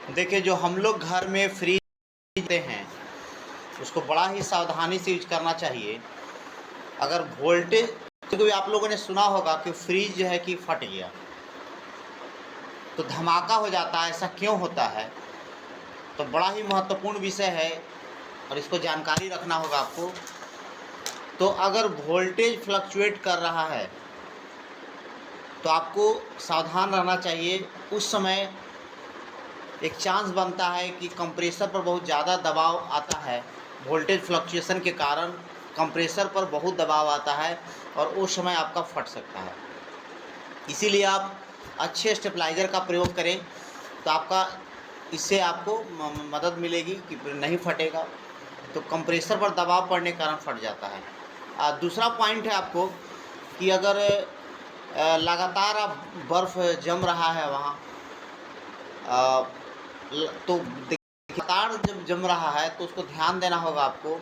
देखिए, जो हम लोग घर में फ्रिज लेते हैं उसको बड़ा ही सावधानी से यूज करना चाहिए। अगर वोल्टेज, क्योंकि आप लोगों ने सुना होगा कि फ्रिज जो है कि फट गया तो धमाका हो जाता है। ऐसा क्यों होता है? तो बड़ा ही महत्वपूर्ण विषय है और इसको जानकारी रखना होगा आपको। तो अगर वोल्टेज फ्लक्चुएट कर रहा है तो आपको सावधान रहना चाहिए। उस समय एक चांस बनता है कि कंप्रेसर पर बहुत ज़्यादा दबाव आता है। वोल्टेज फ्लक्चुएशन के कारण कंप्रेसर पर बहुत दबाव आता है और उस समय आपका फट सकता है। इसीलिए आप अच्छे स्टेबलाइज़र का प्रयोग करें तो इससे आपको मदद मिलेगी कि नहीं फटेगा। तो कंप्रेसर पर दबाव पड़ने के कारण फट जाता है। दूसरा पॉइंट है आपको कि अगर लगातार आप बर्फ़ जम रहा है वहाँ, तो लगातार जब जम रहा है तो उसको ध्यान देना होगा आपको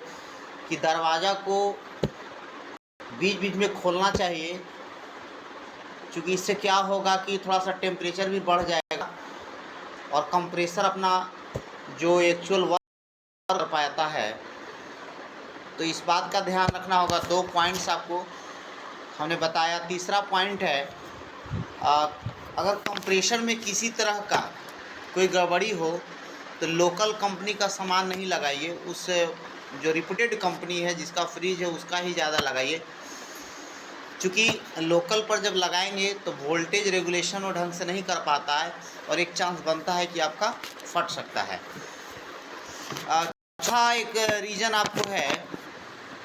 कि दरवाज़ा को बीच बीच में खोलना चाहिए, क्योंकि इससे क्या होगा कि थोड़ा सा टेम्परेचर भी बढ़ जाएगा और कंप्रेसर अपना जो एक्चुअल वर्क कर पाता है। तो इस बात का ध्यान रखना होगा। 2 पॉइंट्स आपको हमने बताया। तीसरा पॉइंट है, अगर कंप्रेसर में किसी तरह का कोई गड़बड़ी हो तो लोकल कंपनी का सामान नहीं लगाइए। उस जो रिप्यूटेड कंपनी है जिसका फ्रिज है उसका ही ज़्यादा लगाइए, क्योंकि लोकल पर जब लगाएंगे तो वोल्टेज रेगुलेशन वो ढंग से नहीं कर पाता है और एक चांस बनता है कि आपका फट सकता है। अच्छा, एक रीज़न आपको है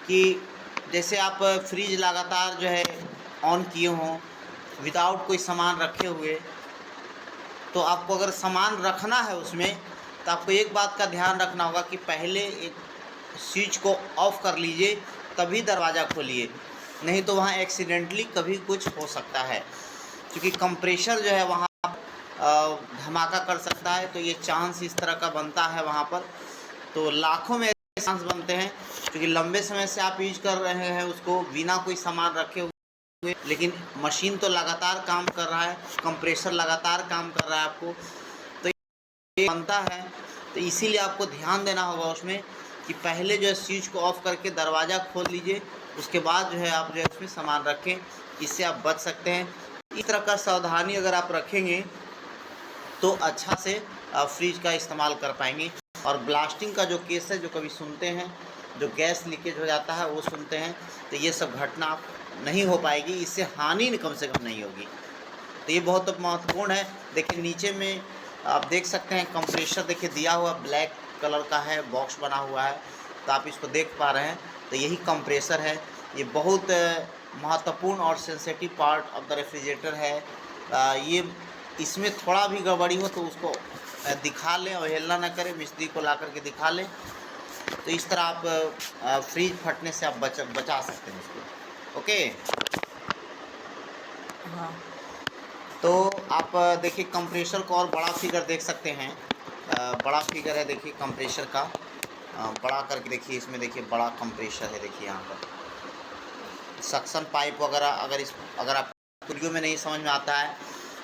कि जैसे आप फ्रिज लगातार जो है ऑन किए हों विदाउट कोई सामान रखे हुए, तो आपको अगर सामान रखना है उसमें तो आपको एक बात का ध्यान रखना होगा कि पहले एक स्विच को ऑफ़ कर लीजिए तभी दरवाज़ा खोलिए, नहीं तो वहाँ एक्सीडेंटली कभी कुछ हो सकता है, क्योंकि कंप्रेसर जो है वहाँ धमाका कर सकता है। तो ये चांस इस तरह का बनता है वहाँ पर। तो लाखों में चांस बनते हैं, क्योंकि लंबे समय से आप यूज कर रहे हैं उसको बिना कोई सामान रखे हुए, लेकिन मशीन तो लगातार काम कर रहा है, कंप्रेसर लगातार काम कर रहा है आपको, तो ये बनता है। तो इसीलिए आपको ध्यान देना होगा उसमें कि पहले जो है स्विच को ऑफ़ करके दरवाज़ा खोल लीजिए, उसके बाद जो है आप जो है उसमें सामान रखें। इससे आप बच सकते हैं। इस तरह का सावधानी अगर आप रखेंगे तो अच्छा से फ्रिज का इस्तेमाल कर पाएंगे। और ब्लास्टिंग का जो केस है, जो कभी सुनते हैं, जो गैस लीकेज हो जाता है वो सुनते हैं, तो ये सब घटना नहीं हो पाएगी। इससे हानि कम से कम नहीं होगी। तो ये बहुत महत्वपूर्ण है। देखिए नीचे में आप देख सकते हैं कंप्रेसर, देखिए दिया हुआ ब्लैक कलर का है, बॉक्स बना हुआ है, तो आप इसको देख पा रहे हैं। तो यही कंप्रेसर है। ये बहुत महत्वपूर्ण और sensitive part of the refrigerator है। ये इसमें थोड़ा भी गड़बड़ी हो तो उसको दिखा लें, अवहेलना न करें, मिस्त्री को ला करके दिखा लें। तो इस तरह आप फ्रिज फटने से आप बचा सकते हैं इसको। ओके। हाँ, तो आप देखिए कंप्रेसर को और बड़ा फिगर देख सकते हैं। बड़ा फिगर है, देखिए कंप्रेसर का बड़ा करके देखिए। इसमें देखिए बड़ा कंप्रेसर है, देखिए यहाँ पर सक्शन पाइप वगैरह। अगर आप वीडियो में नहीं समझ में आता है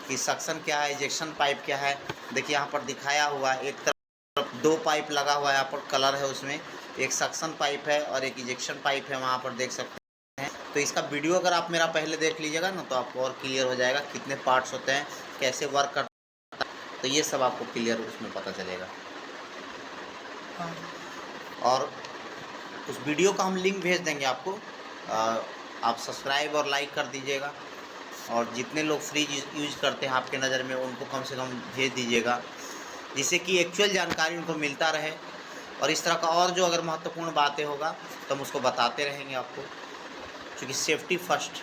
कि सक्शन क्या है, इजेक्शन पाइप क्या है, देखिए यहाँ पर दिखाया हुआ है। एक तरफ 2 पाइप लगा हुआ है, यहाँ पर कलर है उसमें, एक सक्शन पाइप है और एक इजेक्शन पाइप है, वहाँ पर देख सकते हैं। तो इसका वीडियो अगर आप मेरा पहले देख लीजिएगा ना, तो आपको और क्लियर हो जाएगा कितने पार्ट्स होते हैं, कैसे वर्क करता है, तो ये सब आपको क्लियर उसमें पता चलेगा। हाँ, और उस वीडियो का हम लिंक भेज देंगे आपको। आप सब्सक्राइब और लाइक कर दीजिएगा, और जितने लोग फ्रिज यूज करते हैं आपके नज़र में उनको कम से कम भेज दीजिएगा, जिससे कि एक्चुअल जानकारी उनको मिलता रहे। और इस तरह का और जो अगर महत्वपूर्ण बातें होगा तो हम उसको बताते रहेंगे आपको, क्योंकि सेफ्टी फर्स्ट।